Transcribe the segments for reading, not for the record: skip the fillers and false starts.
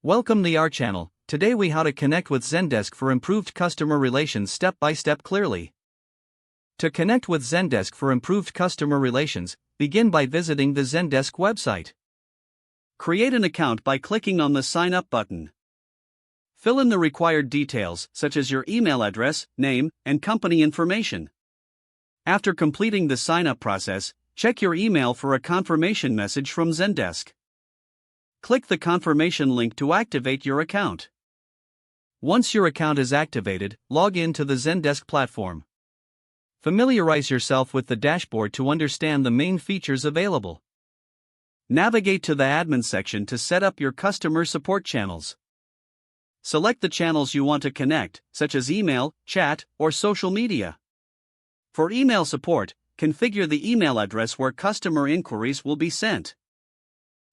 Welcome to our channel. Today we how to connect with Zendesk for improved customer relations step by step clearly. To connect with Zendesk for improved customer relations, begin by visiting the Zendesk website. Create an account by clicking on the Sign Up button. Fill in the required details, such as your email address, name, and company information. After completing the sign-up process, check your email for a confirmation message from Zendesk. Click the confirmation link to activate your account. Once your account is activated, log in to the Zendesk platform. Familiarize yourself with the dashboard to understand the main features available. Navigate to the admin section to set up your customer support channels. Select the channels you want to connect, such as email, chat, or social media. For email support, configure the email address where customer inquiries will be sent.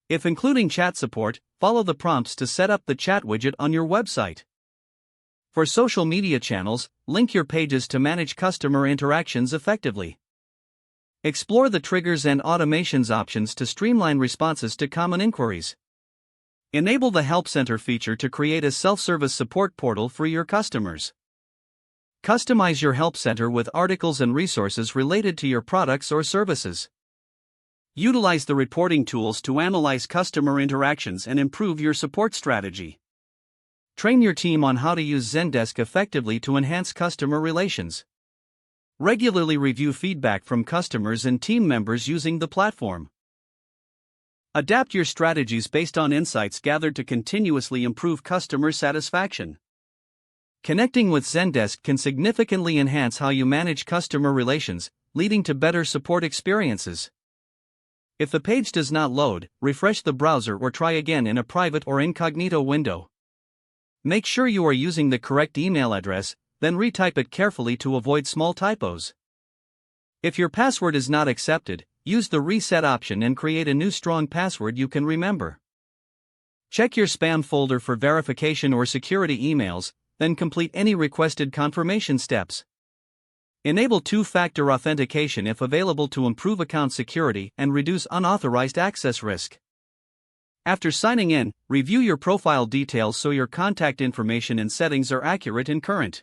If including chat support, follow the prompts to set up the chat widget on your website. For social media channels, link your pages to manage customer interactions effectively. Explore the triggers and automations options to streamline responses to common inquiries. Enable the Help Center feature to create a self-service support portal for your customers. Customize your Help Center with articles and resources related to your products or services. Utilize the reporting tools to analyze customer interactions and improve your support strategy. Train your team on how to use Zendesk effectively to enhance customer relations. Regularly review feedback from customers and team members using the platform. Adapt your strategies based on insights gathered to continuously improve customer satisfaction. Connecting with Zendesk can significantly enhance how you manage customer relations, leading to better support experiences. If the page does not load, refresh the browser or try again in a private or incognito window. Make sure you are using the correct email address, then retype it carefully to avoid small typos. If your password is not accepted, use the reset option and create a new strong password you can remember. Check your spam folder for verification or security emails, then complete any requested confirmation steps. Enable two-factor authentication if available to improve account security and reduce unauthorized access risk. After signing in, review your profile details so your contact information and settings are accurate and current.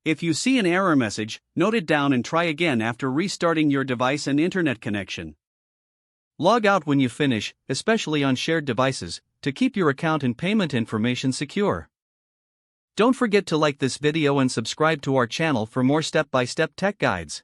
If you see an error message, note it down and try again after restarting your device and internet connection. Log out when you finish, especially on shared devices, to keep your account and payment information secure. Don't forget to like this video and subscribe to our channel for more step-by-step tech guides.